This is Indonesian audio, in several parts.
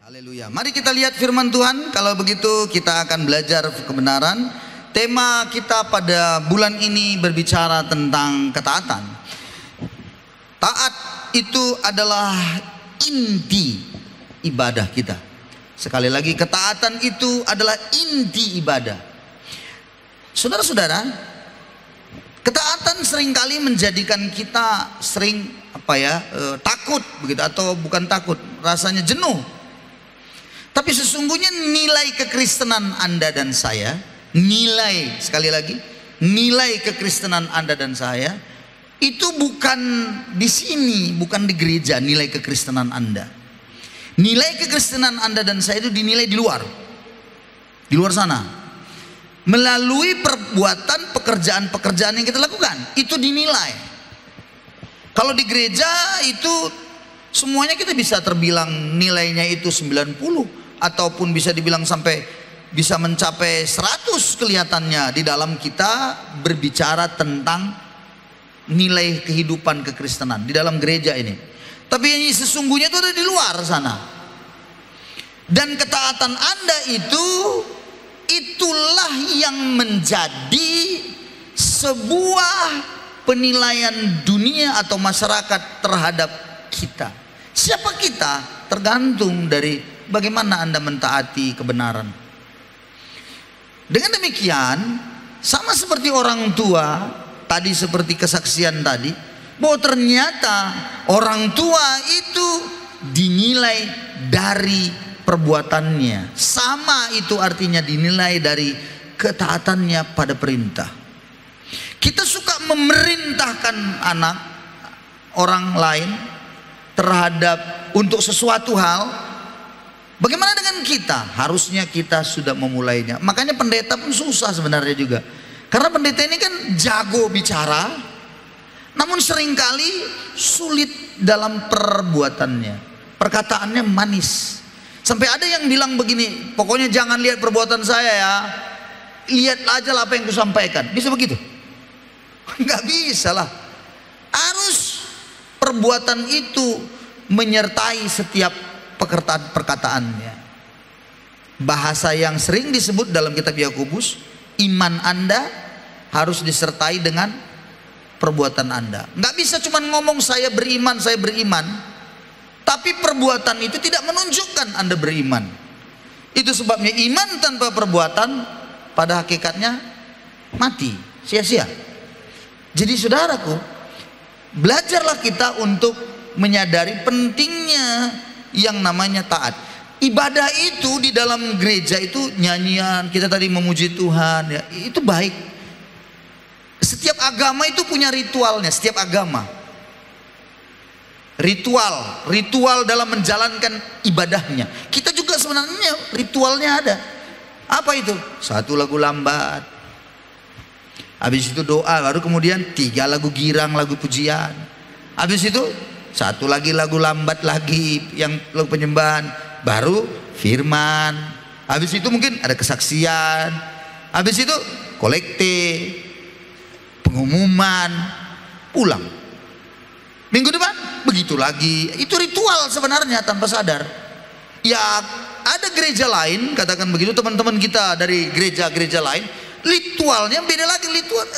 Haleluya. Mari kita lihat firman Tuhan. Kalau begitu kita akan belajar kebenaran. Tema kita pada bulan ini berbicara tentang ketaatan. Taat itu adalah inti ibadah kita. Sekali lagi, ketaatan itu adalah inti ibadah. Saudara-saudara, ketaatan seringkali menjadikan kita takut begitu, atau bukan takut, rasanya jenuh. Tapi sesungguhnya nilai kekristenan Anda dan saya, sekali lagi, nilai kekristenan Anda dan saya itu bukan di sini, bukan di gereja. Nilai kekristenan Anda, nilai kekristenan Anda dan saya itu dinilai di luar sana, melalui perbuatan, pekerjaan-pekerjaan yang kita lakukan. Itu dinilai. Kalau di gereja itu semuanya kita bisa terbilang nilainya itu 90, ataupun bisa dibilang sampai bisa mencapai 100 kelihatannya di dalam kita berbicara tentang nilai kehidupan kekristenan di dalam gereja ini. Tapi yang sesungguhnya itu ada di luar sana. Dan ketaatan Anda itulah yang menjadi sebuah penilaian dunia atau masyarakat terhadap kita. Siapa kita tergantung dari bagaimana Anda mentaati kebenaran. Dengan demikian, sama seperti orang tua tadi, seperti kesaksian tadi, bahwa ternyata orang tua itu dinilai dari perbuatannya. Sama itu artinya dinilai dari ketaatannya pada perintah. Kita suka memerintahkan anak orang lain terhadap untuk sesuatu hal. Bagaimana dengan kita? Harusnya kita sudah memulainya. Makanya pendeta pun susah sebenarnya juga. Karena pendeta ini kan jago bicara, namun seringkali sulit dalam perbuatannya. Perkataannya manis. Sampai ada yang bilang begini, pokoknya jangan lihat perbuatan saya ya, lihat aja lah apa yang kusampaikan. Bisa begitu? Nggak bisa lah. Harus perbuatan itu menyertai setiap perkataannya. Bahasa yang sering disebut dalam kitab Yakobus, iman Anda harus disertai dengan perbuatan Anda. Nggak bisa cuma ngomong saya beriman, tapi perbuatan itu tidak menunjukkan Anda beriman. Itu sebabnya iman tanpa perbuatan pada hakikatnya mati, sia-sia. Jadi saudaraku, belajarlah kita untuk menyadari pentingnya yang namanya taat. Ibadah itu di dalam gereja itu nyanyian, kita tadi memuji Tuhan ya, itu baik. Setiap agama itu punya ritualnya, setiap agama. Ritual dalam menjalankan ibadahnya. Kita juga sebenarnya ritualnya ada. Apa itu? 1 lagu lambat, habis itu doa, baru kemudian 3 lagu girang, lagu pujian. Habis itu 1 lagi lagu lambat lagi, yang lagu penyembahan, baru firman. Habis itu mungkin ada kesaksian. Habis itu kolekte, pengumuman, pulang. Minggu depan begitu lagi. Itu ritual sebenarnya tanpa sadar. Ya ada gereja lain, katakan begitu, teman-teman kita dari gereja-gereja lain, ritualnya beda lagi.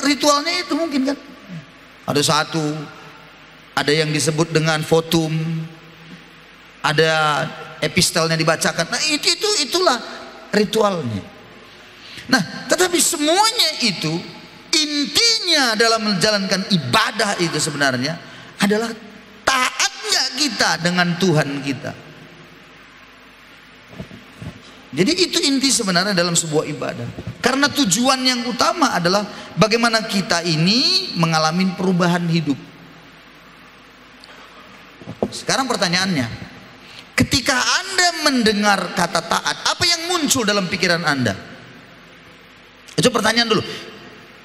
Ritualnya itu mungkin kan ada yang disebut dengan votum, ada epistelnya dibacakan. Nah itulah ritualnya. Nah tetapi semuanya itu intinya dalam menjalankan ibadah itu sebenarnya adalah taatnya kita dengan Tuhan kita. Jadi itu inti sebenarnya dalam sebuah ibadah. Karena tujuan yang utama adalah bagaimana kita ini mengalami perubahan hidup. Sekarang pertanyaannya, ketika Anda mendengar kata taat, apa yang muncul dalam pikiran Anda? Itu pertanyaan dulu.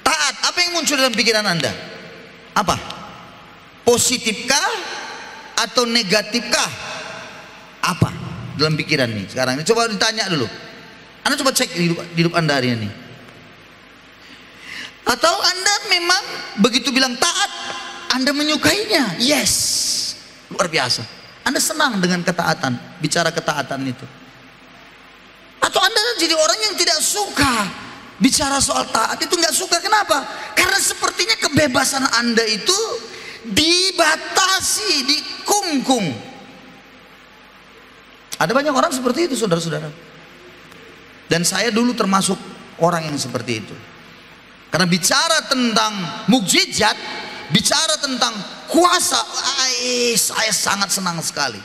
Taat, apa yang muncul dalam pikiran Anda? Apa? Positifkah atau negatifkah? Apa dalam pikiran nih sekarang? Coba ditanya dulu. Anda coba cek hidup Anda hari ini. Atau Anda memang begitu bilang taat, Anda menyukainya? Yes, luar biasa. Anda senang dengan ketaatan, bicara ketaatan itu. Atau Anda jadi orang yang tidak suka bicara soal taat, itu nggak suka. Kenapa? Karena sepertinya kebebasan Anda itu dibatasi, dikungkung. Ada banyak orang seperti itu, saudara-saudara. Dan saya dulu termasuk orang yang seperti itu. Karena bicara tentang mukjizat, bicara tentang kuasa, saya sangat senang sekali.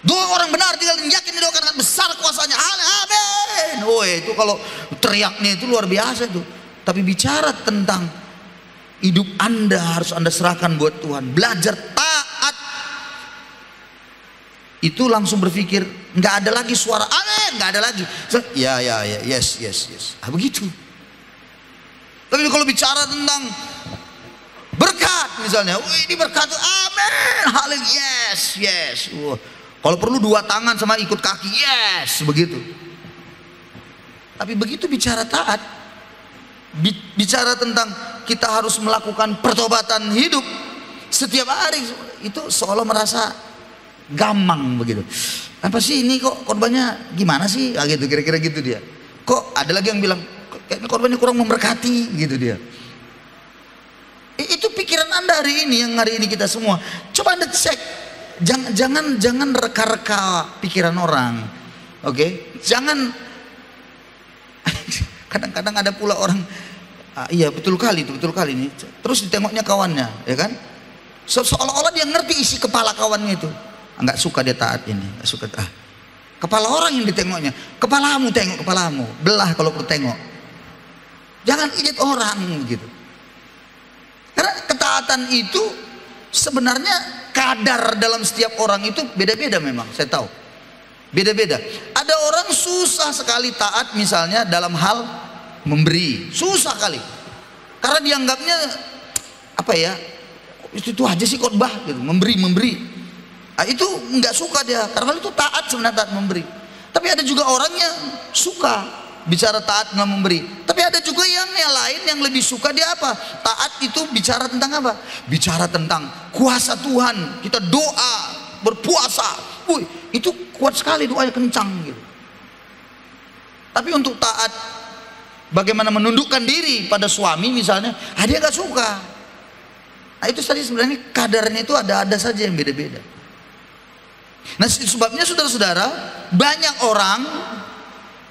Doa orang benar tinggal yakin didoakan besar kuasanya. Amin. Oh, itu kalau teriaknya itu luar biasa itu. Tapi bicara tentang hidup Anda harus Anda serahkan buat Tuhan. Belajar taat. Itu langsung berpikir nggak ada lagi suara amin, nggak ada lagi. Ya, yes. Begitu. Tapi kalau bicara tentang berkat misalnya, ini berkat, amin, haleluya, yes. Kalau perlu 2 tangan sama ikut kaki, yes, begitu. Tapi begitu bicara taat, bicara tentang kita harus melakukan pertobatan hidup setiap hari, itu seolah merasa gampang begitu. Apa sih ini kok korbannya gimana sih? Gitu kira-kira gitu dia. Kok ada lagi yang bilang kayaknya korbannya kurang memberkati gitu dia. Itu pikiran Anda hari ini, yang hari ini kita semua. Coba Anda cek. Jangan reka-reka pikiran orang. Oke? Jangan. Kadang-kadang ada pula orang, iya betul kali ini. Terus ditengoknya kawannya, ya kan? Seolah-olah dia ngerti isi kepala kawannya itu. Nggak suka dia taat ini, nggak suka. Kepala orang yang ditengoknya. Kepalamu, tengok kepalamu. Belah kalau perlu tengok. Jangan ijit orang gitu. Karena ketaatan itu sebenarnya kadar dalam setiap orang itu beda-beda memang, saya tahu. Beda-beda. Ada orang susah sekali taat misalnya dalam hal memberi. Susah kali. Karena dianggapnya apa ya? Itu aja sih khotbah gitu, memberi. Itu nggak suka dia, karena itu taat sebenarnya, taat memberi. Tapi ada juga orang yang suka bicara taat nggak memberi. Tapi ada juga yang lain yang lebih suka dia apa? Taat itu bicara tentang apa? Bicara tentang kuasa Tuhan. Kita doa, berpuasa. Itu kuat sekali, doanya kencang gitu. Tapi untuk taat, bagaimana menundukkan diri pada suami misalnya, dia nggak suka. Nah itu tadi sebenarnya kadarnya itu ada saja yang beda-beda. Nah sebabnya saudara-saudara, banyak orang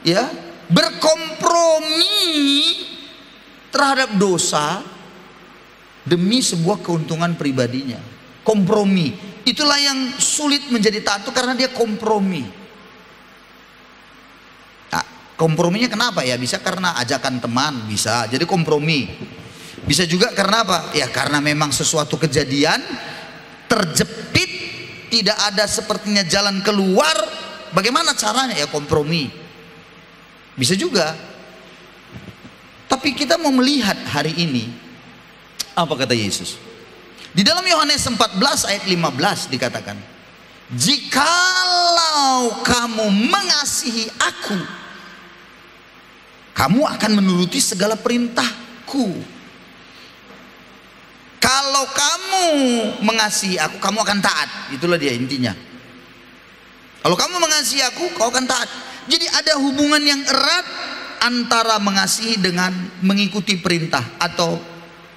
ya berkompromi terhadap dosa demi sebuah keuntungan pribadinya. Kompromi, itulah yang sulit menjadi taat karena dia kompromi. Nah, komprominya kenapa ya? Bisa karena ajakan teman, bisa jadi kompromi. Bisa juga karena apa? Ya karena memang sesuatu kejadian terjepit, tidak ada sepertinya jalan keluar. Bagaimana caranya? Ya kompromi. Bisa juga. Tapi kita mau melihat hari ini apa kata Yesus. Di dalam Yohanes 14 ayat 15 dikatakan, jikalau kamu mengasihi aku, kamu akan menuruti segala perintahku. Kalau kamu mengasihi aku, kamu akan taat. Itulah dia intinya. Kalau kamu mengasihi aku, kau akan taat. Jadi ada hubungan yang erat antara mengasihi dengan mengikuti perintah atau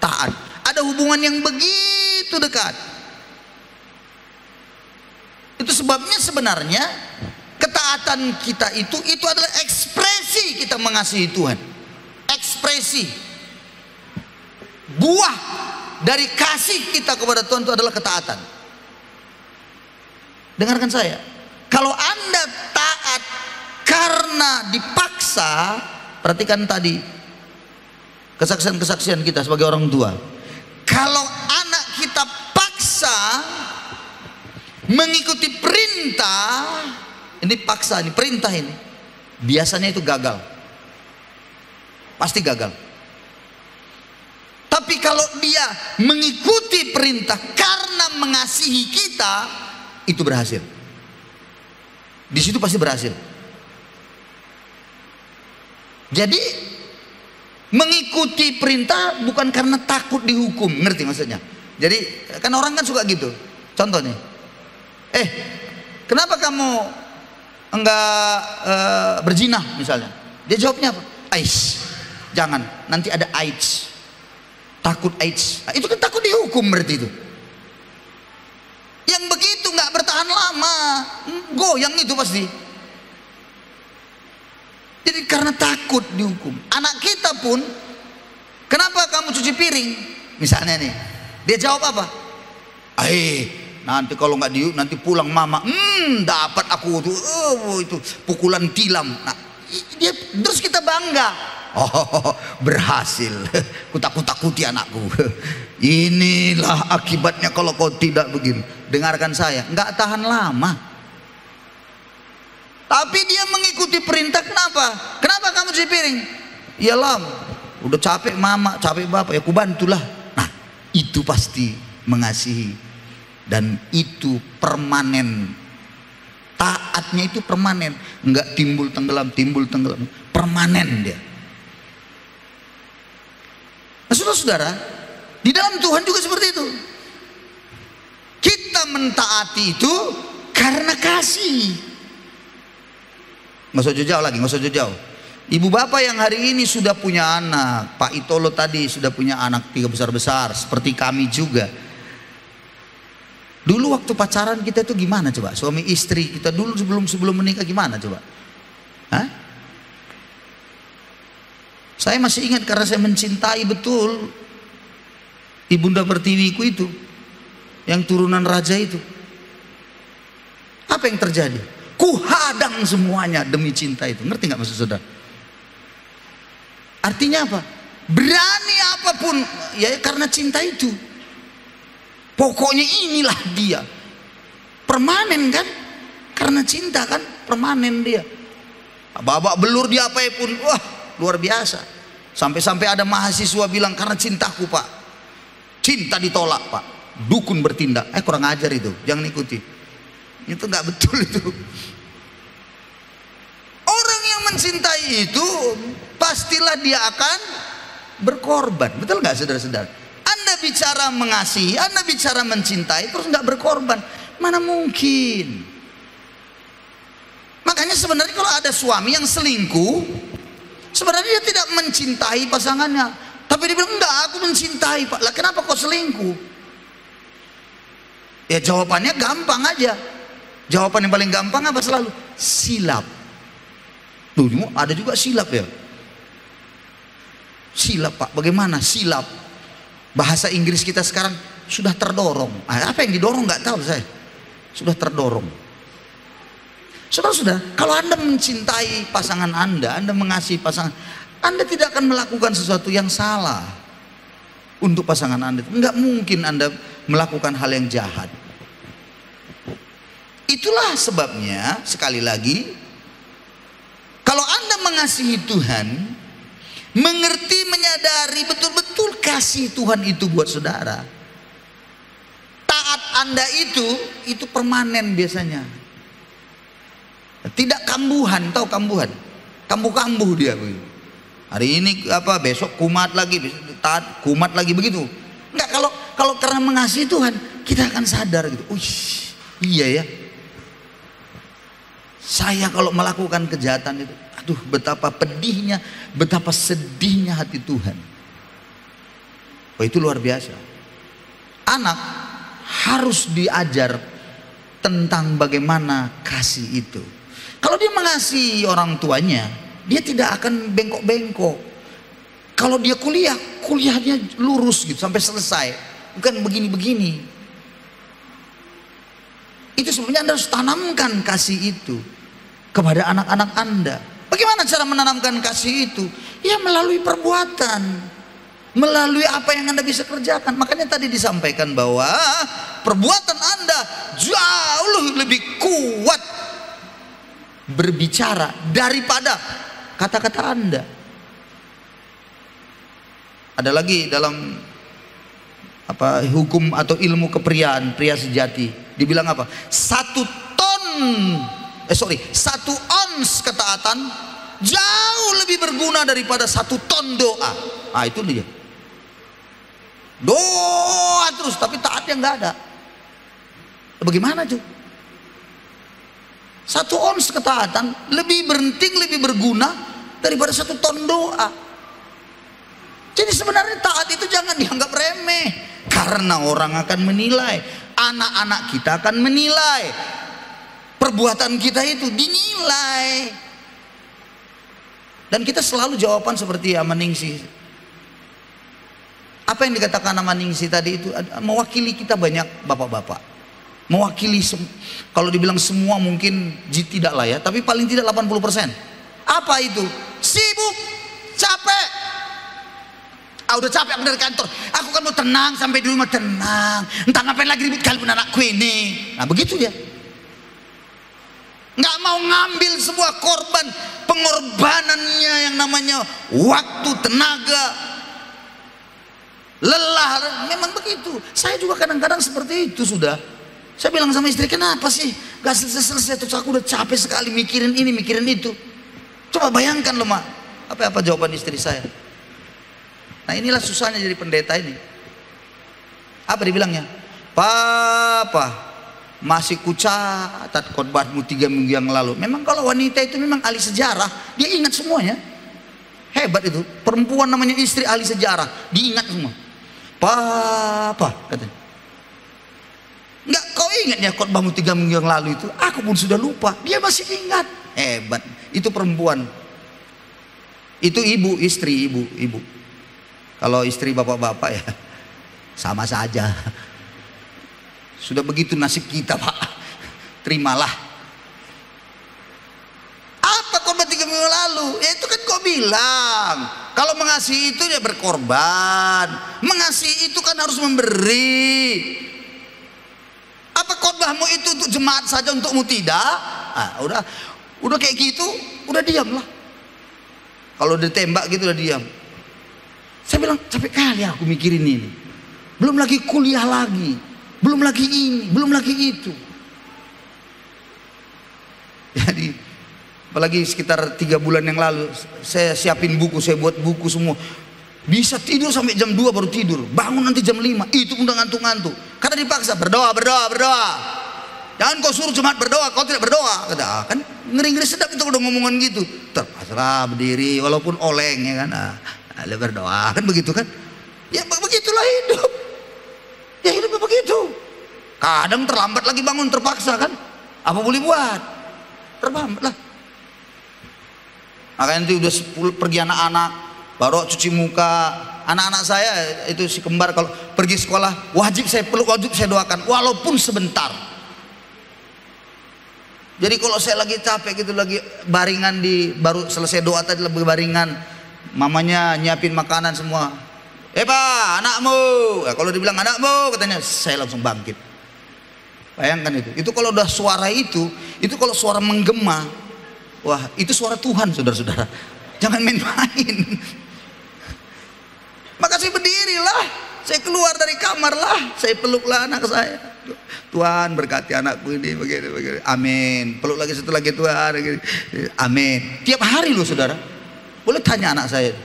taat. Ada hubungan yang begitu dekat. Itu sebabnya sebenarnya ketaatan kita itu adalah ekspresi kita mengasihi Tuhan. Ekspresi. Buah dari kasih kita kepada Tuhan itu adalah ketaatan. Dengarkan saya. Kalau Anda taat karena dipaksa, perhatikan tadi kesaksian-kesaksian kita sebagai orang tua. Kalau anak kita paksa mengikuti perintah, ini paksa, ini perintah ini, biasanya itu gagal. Pasti gagal. Tapi kalau dia mengikuti perintah karena mengasihi kita, itu berhasil. Di situ pasti berhasil. Jadi mengikuti perintah bukan karena takut dihukum, ngerti maksudnya? Jadi kan orang kan suka gitu. Contoh nih, kenapa kamu enggak berzina misalnya? Dia jawabnya apa? AIDS. Jangan, nanti ada AIDS. Takut AIDS. Nah, itu kan takut dihukum berarti itu. Yang begitu nggak bertahan lama, goyang itu pasti. Jadi karena takut dihukum. Anak kita pun, kenapa kamu cuci piring? Misalnya nih, dia jawab apa? Nanti kalau nggak dihukum, nanti pulang mama, dapat aku tuh, itu pukulan tilam. Nah, dia terus kita bangga. Oh, berhasil. Kutak-kutakuti anakku. Inilah akibatnya kalau kau tidak begini. Dengarkan saya, nggak tahan lama. Tapi dia mengikuti perintah. Kenapa? Kenapa kamu cuci piring? Iyalah, udah capek mama, capek bapak, ya kubantulah. Nah, itu pasti mengasihi. Dan itu permanen. Taatnya itu permanen. Nggak timbul tenggelam, permanen dia. Nah, saudara-saudara, di dalam Tuhan juga seperti itu. Kita mentaati itu karena kasih. Nggak usah jauh lagi, nggak usah jauh. Ibu bapak yang hari ini sudah punya anak, Pak Itolo tadi sudah punya anak 3 besar-besar, seperti kami juga. Dulu waktu pacaran kita itu gimana coba? Suami istri kita dulu sebelum menikah gimana coba? Hah? Saya masih ingat karena saya mencintai betul Ibunda Pertiwiku itu, yang turunan raja itu. Apa yang terjadi? Kuhadang semuanya demi cinta itu. Ngerti nggak maksud saudara? Artinya apa? Berani apapun ya karena cinta itu. Pokoknya inilah dia. Permanen kan? Karena cinta kan permanen dia. Babak belur dia apa pun, wah luar biasa. Sampai-sampai ada mahasiswa bilang, karena cintaku pak, cinta ditolak pak, dukun bertindak. Kurang ajar itu, jangan ikuti. Itu nggak betul itu. Orang yang mencintai itu pastilah dia akan berkorban. Betul nggak saudara-saudara? Anda bicara mengasihi, Anda bicara mencintai, terus nggak berkorban, mana mungkin? Makanya sebenarnya kalau ada suami yang selingkuh, sebenarnya dia tidak mencintai pasangannya, tapi dia bilang enggak, aku mencintai pak. Lah kenapa kau selingkuh? Ya jawabannya gampang aja. Jawaban yang paling gampang apa selalu? Silap. Tuh ada juga silap ya. Silap pak, bagaimana silap? Bahasa Inggris kita sekarang sudah terdorong. Apa yang didorong nggak tahu saya. Sudah terdorong. Saudara-saudara, kalau Anda mencintai pasangan Anda mengasihi pasangan, Anda tidak akan melakukan sesuatu yang salah untuk pasangan Anda. Enggak mungkin Anda melakukan hal yang jahat. Itulah sebabnya, sekali lagi, kalau Anda mengasihi Tuhan, mengerti, menyadari betul-betul kasih Tuhan itu buat saudara, taat Anda itu permanen biasanya. Tidak kambuhan, tahu kambuhan? Kambuh-kambuh dia begitu. Hari ini apa, besok kumat lagi, taat kumat lagi begitu. Enggak, kalau karena mengasihi Tuhan, kita akan sadar gitu. Iya ya. Saya kalau melakukan kejahatan itu, aduh betapa pedihnya, betapa sedihnya hati Tuhan. Oh, itu luar biasa. Anak harus diajar tentang bagaimana kasih itu. Kalau dia mengasihi orang tuanya, dia tidak akan bengkok-bengkok. Kalau dia kuliah, kuliahnya lurus gitu sampai selesai, bukan begini-begini. Itu sebenarnya Anda harus tanamkan kasih itu kepada anak-anak Anda. Bagaimana cara menanamkan kasih itu? Ya melalui perbuatan, melalui apa yang Anda bisa kerjakan. Makanya tadi disampaikan bahwa perbuatan Anda jauh lebih kuat berbicara daripada kata-kata Anda. Ada lagi dalam hukum atau ilmu kepriaan, pria sejati, dibilang apa? 1 ons ketaatan jauh lebih berguna daripada 1 ton doa. Itu dia. Doa terus tapi taatnya nggak ada. Bagaimana tuh? 1 ons ketaatan lebih penting, lebih berguna daripada 1 ton doa. Jadi sebenarnya taat itu jangan dianggap remeh, karena orang akan menilai, anak-anak kita akan menilai, perbuatan kita itu dinilai. Dan kita selalu jawaban seperti Amaningsi. Apa yang dikatakan Amaningsi tadi itu mewakili kita banyak bapak-bapak. Mewakili, kalau dibilang semua mungkin tidak lah ya, tapi paling tidak 80%. Apa itu? Sibuk, capek. Udah capek aku dari kantor, aku kan mau tenang, sampai di rumah tenang, entah ngapain lagi ribut kali pun anakku ini. Nah begitu dia, nggak mau ngambil sebuah korban, pengorbanannya yang namanya waktu, tenaga, lelah. Memang begitu. Saya juga kadang-kadang seperti itu. Sudah saya bilang sama istri, kenapa sih gak selesai-selesai, terus aku udah capek sekali mikirin ini mikirin itu. Coba bayangkan loh mak, apa jawaban istri saya. Nah inilah susahnya jadi pendeta ini. Apa dibilangnya? Papa, masih kucatat khotbahmu 3 minggu yang lalu. Memang kalau wanita itu memang ahli sejarah, dia ingat semuanya. Hebat itu, perempuan namanya istri ahli sejarah, diingat semua. Papa, katanya, enggak, kau ingat ya khotbahmu 3 minggu yang lalu itu? Aku pun sudah lupa, dia masih ingat. Hebat, itu perempuan. Itu ibu, istri, ibu. Kalau istri bapak-bapak ya sama saja. Sudah begitu nasib kita pak, terimalah. Apa korban 3 minggu lalu? Ya itu kan kau bilang, kalau mengasihi itu ya berkorban. Mengasihi itu kan harus memberi. Apa khotbahmu itu untuk jemaat saja, untukmu tidak? Udah kayak gitu, udah diamlah. Kalau ditembak gitu udah diam. Saya bilang capek kali aku mikirin ini. Belum lagi kuliah lagi, belum lagi ini, belum lagi itu. Jadi apalagi sekitar 3 bulan yang lalu saya siapin buku, saya buat buku semua. Bisa tidur sampai jam 2 baru tidur, bangun nanti jam 5. Itu pun udah ngantuk-ngantuk. Karena dipaksa berdoa. Jangan kau suruh jemaat berdoa, kau tidak berdoa. Kata, kan ngeri-ngeri sedap itu udah ngomongan gitu. Terpaksa berdiri walaupun oleng ya kan. Berdoa kan begitu kan. Ya begitulah hidup. Ya hidupnya begitu. Kadang terlambat lagi bangun, terpaksa kan. Apa boleh buat? Terlambat lah. Makanya nanti udah pergi anak-anak, baru cuci muka. Anak-anak saya itu si kembar kalau pergi sekolah wajib saya peluk, wajib saya doakan walaupun sebentar. Jadi kalau saya lagi capek gitu, lagi baringan baru selesai doa tadi, lebih baringan, mamanya nyiapin makanan semua. Pak, anakmu. Nah, kalau dibilang anakmu, katanya saya langsung bangkit. Bayangkan itu. Itu kalau udah suara itu kalau suara menggema, wah itu suara Tuhan saudara-saudara. Jangan main-main. Maka saya berdirilah, saya keluar dari kamar lah, saya peluklah anak saya. Tuhan berkati anakku ini begini. Amin. Peluk lagi satu lagi Tuhan. Amin. Tiap hari loh saudara. Boleh tanya anak saya.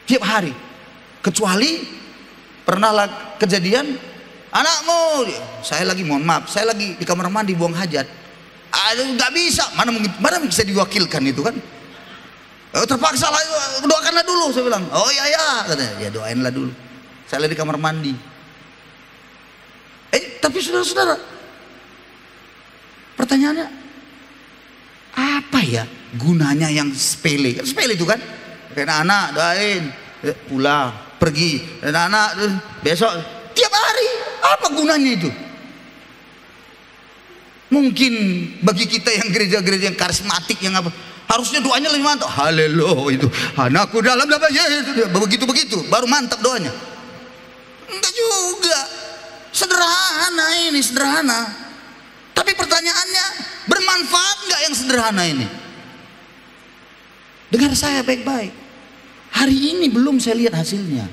Tiap hari. Kecuali pernah kejadian anakmu, saya lagi mohon maaf, saya lagi di kamar mandi buang hajat. Nggak bisa. Mana bisa diwakilkan itu kan? Terpaksa lah, doakanlah dulu. Saya bilang, oh ya katanya, ya doainlah dulu. Saya lagi di kamar mandi. Tapi saudara-saudara, pertanyaannya apa ya gunanya yang sepele? Kan sepele itu kan, anak doain, pulang, pergi, anak besok, tiap hari, apa gunanya itu? Mungkin bagi kita yang gereja-gereja yang karismatik yang apa, harusnya doanya lebih mantap. Haleluya itu, anakku dalam nama Yesus, begitu baru mantap doanya. Enggak juga. Sederhana ini, sederhana. Tapi pertanyaannya, bermanfaat nggak yang sederhana ini? Dengar saya baik-baik. Hari ini belum saya lihat hasilnya.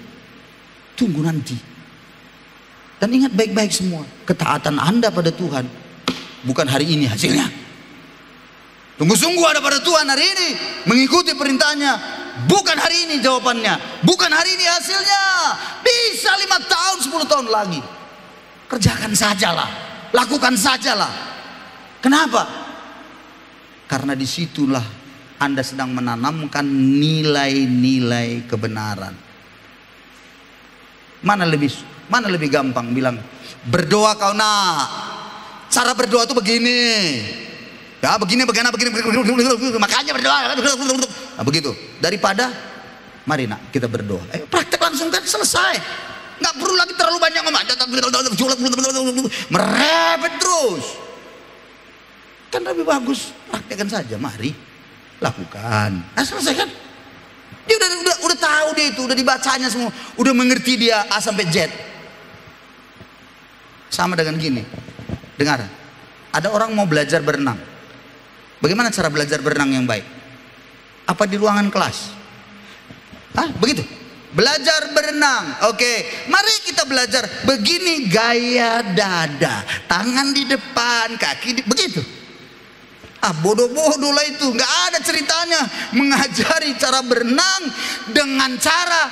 Tunggu nanti. Dan ingat baik-baik semua, ketaatan Anda pada Tuhan bukan hari ini hasilnya. Sungguh-sungguh ada pada Tuhan hari ini, mengikuti perintahnya, bukan hari ini jawabannya, bukan hari ini hasilnya. Bisa 5 tahun, 10 tahun lagi. Kerjakan sajalah, lakukan sajalah. Kenapa? Karena disitulah Anda sedang menanamkan nilai-nilai kebenaran. Mana lebih gampang bilang, berdoa kau nak, cara berdoa itu begini, ya begini, makanya berdoa, nah, begitu. Daripada mari nak kita berdoa, praktek langsung kan selesai, nggak perlu lagi terlalu banyak ngomong, merepet terus. Kan lebih bagus praktekkan saja, mari lakukan, nah selesai kan. Dia udah tahu, dia itu udah dibacanya semua, udah mengerti dia A sampai Z. Sama dengan gini, dengar, ada orang mau belajar berenang. Bagaimana cara belajar berenang yang baik? Apa di ruangan kelas? Hah, begitu? Belajar berenang, oke. Mari kita belajar begini, gaya dada, tangan di depan, kaki di, begitu. Ah, bodoh-bodoh lah itu, nggak ada ceritanya mengajari cara berenang dengan cara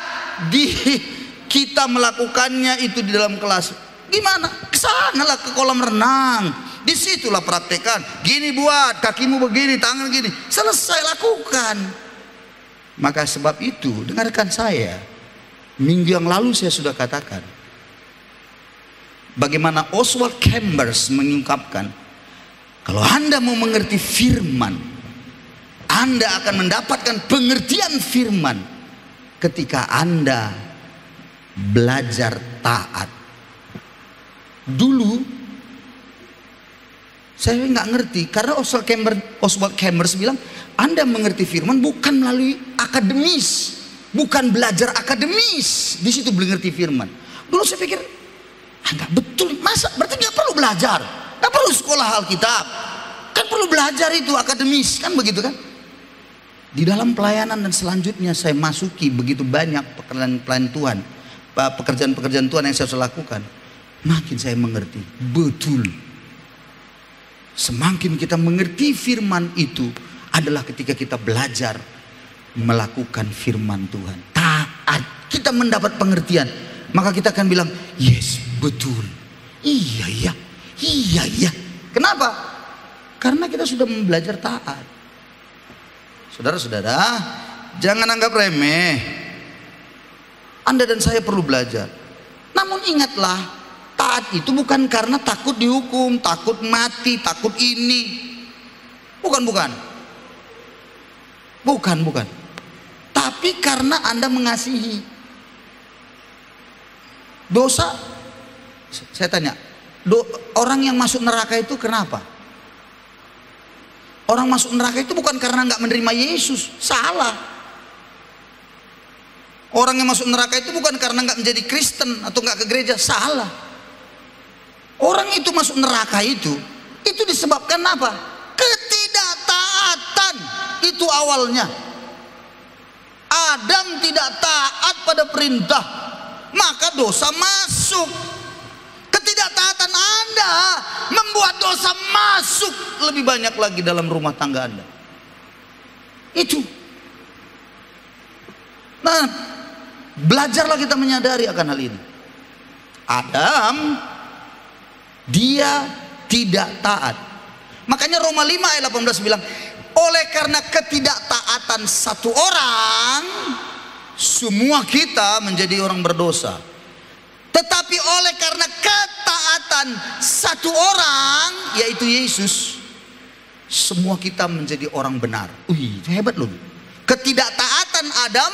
kita melakukannya itu di dalam kelas. Gimana? Kesanalah ke kolam renang, disitulah praktekan. Gini buat, kakimu begini, tangan gini, selesai lakukan. Maka sebab itu, dengarkan saya. Minggu yang lalu saya sudah katakan bagaimana Oswald Chambers mengungkapkan, kalau Anda mau mengerti firman, Anda akan mendapatkan pengertian firman ketika Anda belajar taat. Dulu saya nggak ngerti, karena Oswald Chambers bilang Anda mengerti firman bukan melalui akademis, bukan belajar akademis, di situ mengerti firman. Dulu saya pikir nggak betul, masa berarti nggak perlu belajar, nggak perlu sekolah Alkitab, kan perlu belajar itu akademis, kan begitu kan? Di dalam pelayanan dan selanjutnya saya masuki begitu banyak pekerjaan Tuhan, pekerjaan-pekerjaan Tuhan yang saya lakukan, makin saya mengerti betul. Semakin kita mengerti firman itu adalah ketika kita belajar melakukan firman Tuhan, taat, kita mendapat pengertian, maka kita akan bilang yes, betul, iya ya. Kenapa? Karena kita sudah belajar taat. Saudara-saudara, jangan anggap remeh. Anda dan saya perlu belajar. Namun ingatlah, taat itu bukan karena takut dihukum, takut mati, takut ini. Bukan. Tapi karena Anda mengasihi. Dosa, saya tanya, orang yang masuk neraka itu kenapa? Orang masuk neraka itu bukan karena nggak menerima Yesus, salah. Orang yang masuk neraka itu bukan karena nggak menjadi Kristen atau nggak ke gereja, salah. Orang itu masuk neraka itu disebabkan apa? Ketidaktaatan, itu awalnya. Adam tidak taat pada perintah, maka dosa masuk. Ketidaktaatan Anda membuat dosa masuk lebih banyak lagi dalam rumah tangga Anda. Itu. Nah, belajarlah kita menyadari akan hal ini. Adam, dia tidak taat. Makanya Roma 5 ayat 18 bilang, oleh karena ketidaktaatan satu orang, semua kita menjadi orang berdosa. Tetapi oleh karena ketaatan satu orang, yaitu Yesus, semua kita menjadi orang benar. Wih, hebat loh. Ketidaktaatan Adam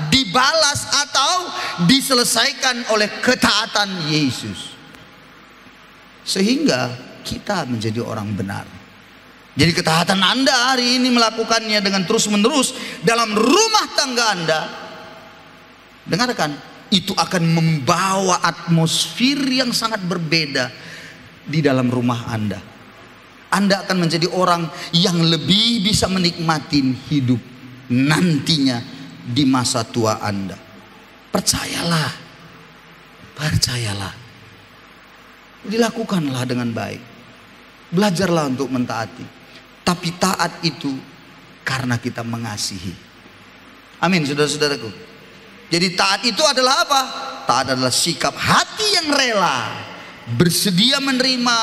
dibalas atau diselesaikan oleh ketaatan Yesus, sehingga kita menjadi orang benar. Jadi ketaatan Anda hari ini melakukannya dengan terus menerus dalam rumah tangga Anda, dengarkan, itu akan membawa atmosfer yang sangat berbeda di dalam rumah Anda. Anda akan menjadi orang yang lebih bisa menikmati hidup nantinya di masa tua Anda. Percayalah, dilakukanlah dengan baik. Belajarlah untuk mentaati. Tapi taat itu karena kita mengasihi. Amin, saudara-saudaraku. Jadi taat itu adalah apa? Taat adalah sikap hati yang rela, bersedia menerima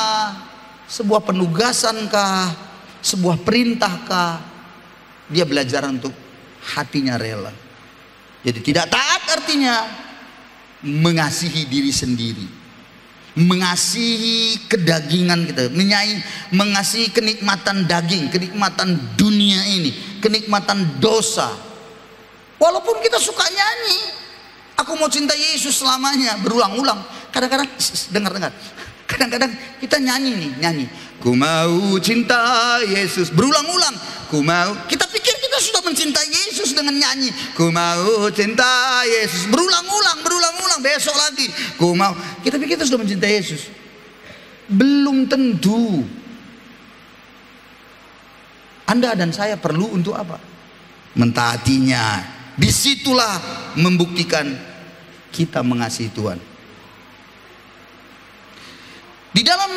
sebuah penugasan kah, sebuah perintah kah, dia belajar untuk hatinya rela. Jadi tidak taat artinya mengasihi diri sendiri, mengasihi kedagingan kita, mengasihi kenikmatan daging, kenikmatan dunia ini, kenikmatan dosa. Walaupun kita suka nyanyi, aku mau cinta Yesus selamanya, berulang-ulang. Kadang-kadang dengar-dengar, kadang-kadang kita nyanyi, ku mau cinta Yesus, berulang-ulang. Ku mau, kita pikir kita sudah mencintai Yesus dengan nyanyi, ku mau cinta Yesus, berulang-ulang, besok lagi, ku mau. Kita pikir kita sudah mencintai Yesus. Belum tentu. Anda dan saya perlu untuk apa? Mentaatinya. Disitulah membuktikan kita mengasihi Tuhan. Di dalam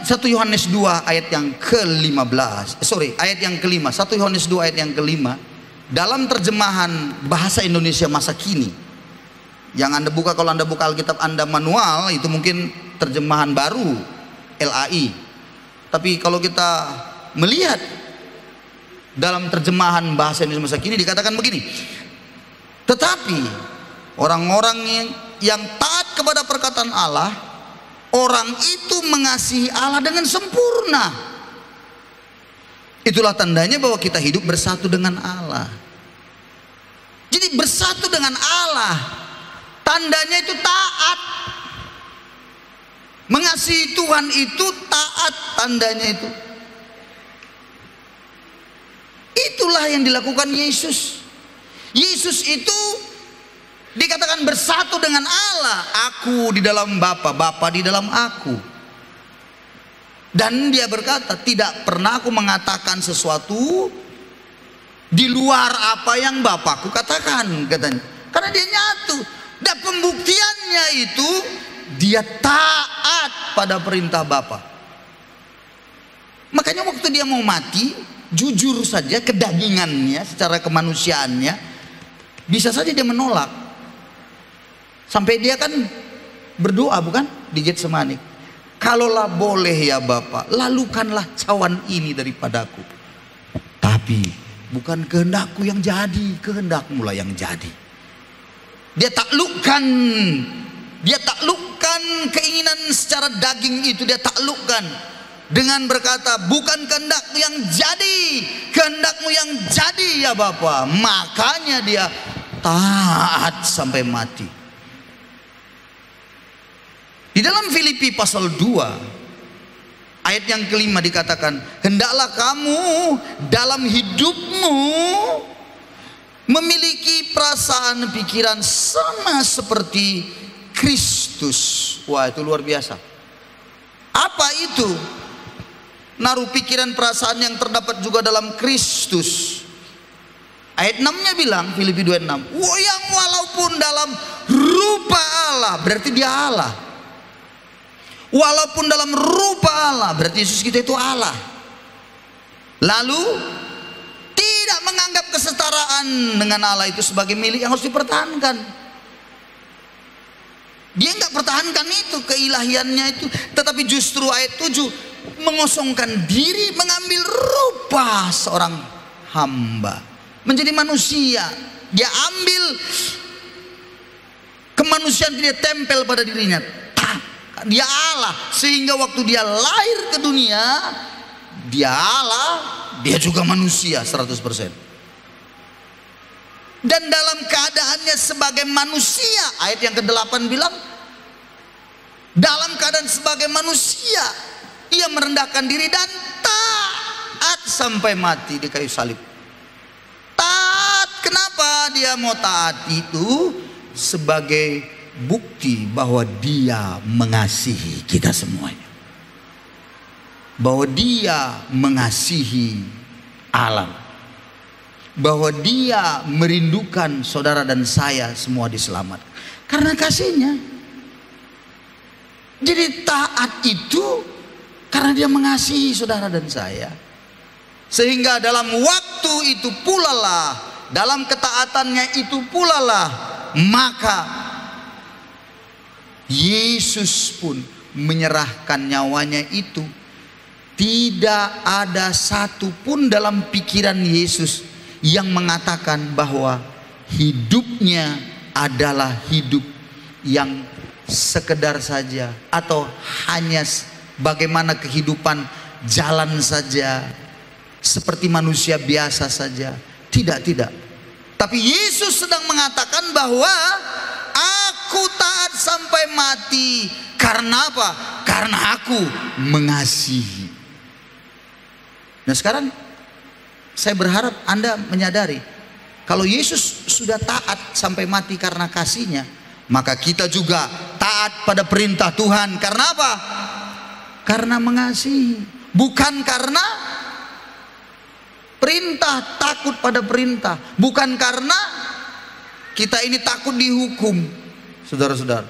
1 Yohanes 2 ayat yang ke-15, ayat yang ke-5, 1 Yohanes 2 ayat yang ke-5, dalam terjemahan bahasa Indonesia masa kini, yang Anda buka, kalau Anda buka Alkitab Anda manual, itu mungkin terjemahan baru, LAI. Tapi kalau kita melihat dalam terjemahan bahasa Indonesia masa kini, dikatakan begini, tetapi orang-orang yang taat kepada perkataan Allah, orang itu mengasihi Allah dengan sempurna. Itulah tandanya bahwa kita hidup bersatu dengan Allah. Jadi bersatu dengan Allah, tandanya itu taat. Mengasihi Tuhan itu taat, tandanya itu. Itulah yang dilakukan Yesus. Yesus itu dikatakan bersatu dengan Allah. Aku di dalam Bapa, Bapa di dalam aku. Dan dia berkata, tidak pernah aku mengatakan sesuatu di luar apa yang Bapakku katakan, katanya. Karena dia nyatu. Dan pembuktiannya itu dia taat pada perintah Bapa. Makanya waktu dia mau mati, jujur saja kedagingannya, secara kemanusiaannya, bisa saja dia menolak. Sampai dia kan berdoa, bukan, di Getsemani, kalaulah boleh ya Bapa, lalukanlah cawan ini daripadaku, tapi bukan kehendakku yang jadi, kehendakmu lah yang jadi. Dia taklukkan keinginan secara daging itu, dia taklukkan dengan berkata, bukan kehendakmu yang jadi, kehendakmu yang jadi ya Bapa. Makanya dia taat sampai mati. Di dalam Filipi pasal 2 ayat yang ke-5 dikatakan, hendaklah kamu dalam hidupmu memiliki perasaan pikiran sama seperti Kristus. Wah, itu luar biasa. Apa itu? Naruh pikiran perasaan yang terdapat juga dalam Kristus. Ayat 6-nya bilang, Filipi 2:6, yang walaupun dalam rupa Allah, berarti dia Allah. Walaupun dalam rupa Allah, berarti Yesus kita itu Allah. Lalu tidak menganggap kesetaraan dengan Allah itu sebagai milik yang harus dipertahankan. Dia nggak pertahankan itu, keilahiannya itu, tetapi justru ayat 7, mengosongkan diri, mengambil rupa seorang hamba, menjadi manusia. Dia ambil kemanusiaan, dia tempel pada dirinya. Dia Allah, sehingga waktu dia lahir ke dunia, dia Allah, dia juga manusia 100%. Dan dalam keadaannya sebagai manusia, ayat yang ke-8 bilang, dalam keadaan sebagai manusia, ia merendahkan diri dan taat sampai mati di kayu salib. Taat, kenapa dia mau taat itu? Sebagai bukti bahwa dia mengasihi kita semuanya, bahwa dia mengasihi alam, bahwa dia merindukan saudara dan saya semua diselamatkan karena kasihnya. Jadi taat itu karena dia mengasihi saudara dan saya, sehingga dalam waktu itu pula lah, dalam ketaatannya itu pula lah, maka Yesus pun menyerahkan nyawanya itu Tidak ada satupun dalam pikiran Yesus yang mengatakan bahwa hidupnya adalah hidup yang sekedar saja, atau hanya bagaimana kehidupan jalan saja, seperti manusia biasa saja. Tidak. Tapi Yesus sedang mengatakan bahwa aku taat sampai mati. Karena apa? Karena aku mengasihi. Nah sekarang saya berharap Anda menyadari, kalau Yesus sudah taat sampai mati karena kasihnya, maka kita juga taat pada perintah Tuhan. Karena apa? Karena mengasihi, bukan karena perintah, takut pada perintah, bukan karena kita ini takut dihukum. Saudara-saudara,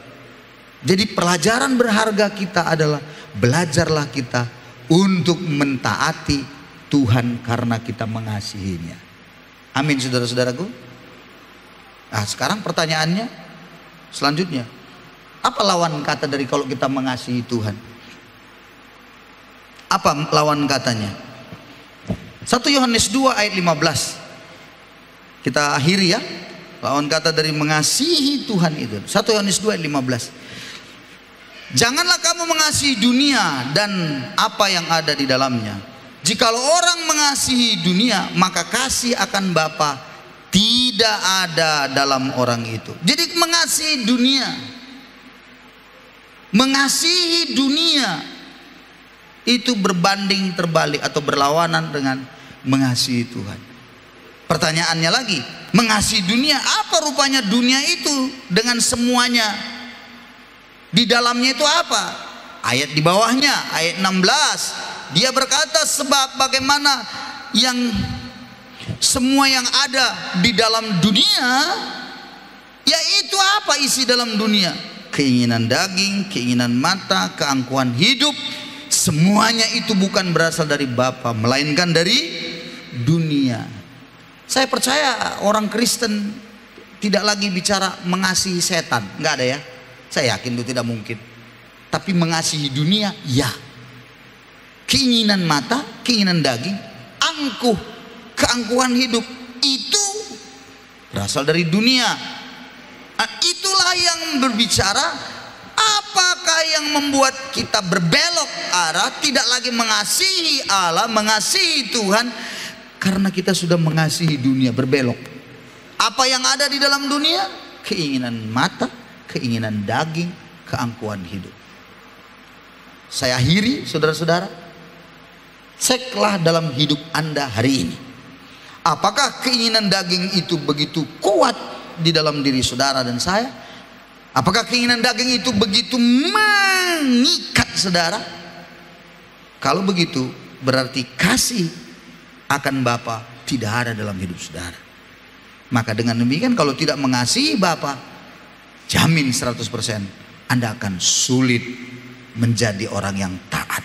jadi pelajaran berharga kita adalah belajarlah kita untuk mentaati Tuhan karena kita mengasihinya. Amin, saudara-saudaraku. Nah sekarang pertanyaannya selanjutnya, apa lawan kata dari kalau kita mengasihi Tuhan? Apa lawan katanya? 1 Yohanes 2 ayat 15. Kita akhiri ya. Lawan kata dari mengasihi Tuhan itu 1 Yohanes 2 ayat 15. Janganlah kamu mengasihi dunia dan apa yang ada di dalamnya. Jikalau orang mengasihi dunia, maka kasih akan Bapa tidak ada dalam orang itu. Jadi mengasihi dunia itu berbanding terbalik atau berlawanan dengan mengasihi Tuhan. Pertanyaannya lagi, mengasihi dunia, apa rupanya dunia itu dengan semuanya di dalamnya itu apa? Ayat di bawahnya, ayat 16, dia berkata, sebab bagaimana yang semua yang ada di dalam dunia, yaitu apa isi dalam dunia? Keinginan daging, keinginan mata, keangkuhan hidup, semuanya itu bukan berasal dari Bapa, melainkan dari dunia. Saya percaya orang Kristen tidak lagi bicara mengasihi setan, nggak ada ya. Saya yakin itu tidak mungkin. Tapi mengasihi dunia, ya. Keinginan mata, keinginan daging, keangkuhan hidup itu berasal dari dunia. Nah, itulah yang berbicara. Apakah yang membuat kita berbelok arah, tidak lagi mengasihi Allah, mengasihi Tuhan, karena kita sudah mengasihi dunia, berbelok. Apa yang ada di dalam dunia? Keinginan mata, keinginan daging, keangkuhan hidup. Saya akhiri, saudara-saudara, ceklah dalam hidup Anda hari ini. Apakah keinginan daging itu begitu kuat di dalam diri saudara dan saya? Apakah keinginan daging itu begitu mengikat saudara? Kalau begitu, berarti kasih akan Bapa tidak ada dalam hidup saudara. Maka dengan demikian, kalau tidak mengasihi Bapa, jamin 100% Anda akan sulit menjadi orang yang taat.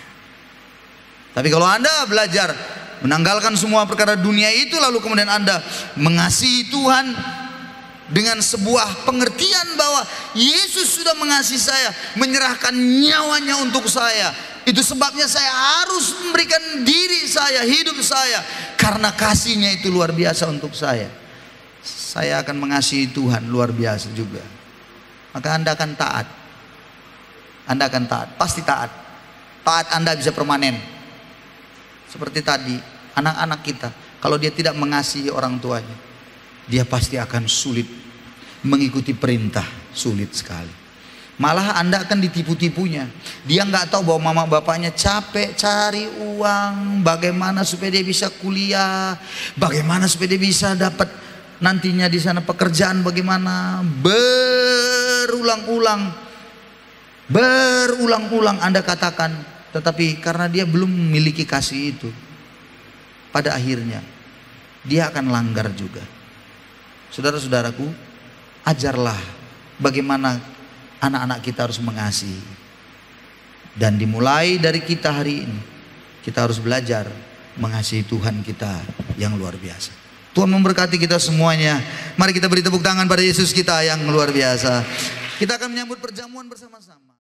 Tapi kalau Anda belajar menanggalkan semua perkara dunia itu, lalu kemudian Anda mengasihi Tuhan dengan sebuah pengertian bahwa Yesus sudah mengasihi saya, menyerahkan nyawanya untuk saya. Itu sebabnya saya harus memberikan diri saya, hidup saya, karena kasihnya itu luar biasa untuk saya. Saya akan mengasihi Tuhan luar biasa juga. Maka Anda akan taat. Anda akan taat, pasti taat. Taat Anda bisa permanen. Seperti tadi, anak-anak kita, kalau dia tidak mengasihi orang tuanya, dia pasti akan sulit mengikuti perintah, sulit sekali. Malah Anda akan ditipu-tipunya. Dia nggak tahu bahwa mama bapaknya capek cari uang, bagaimana supaya dia bisa kuliah, bagaimana supaya dia bisa dapat nantinya di sana pekerjaan, bagaimana. Berulang-ulang Anda katakan, tetapi karena dia belum memiliki kasih itu, pada akhirnya dia akan langgar juga. Saudara-saudaraku, ajarlah bagaimana anak-anak kita harus mengasihi. Dan dimulai dari kita hari ini, kita harus belajar mengasihi Tuhan kita yang luar biasa. Tuhan memberkati kita semuanya. Mari kita beri tepuk tangan pada Yesus kita yang luar biasa. Kita akan menyambut perjamuan bersama-sama.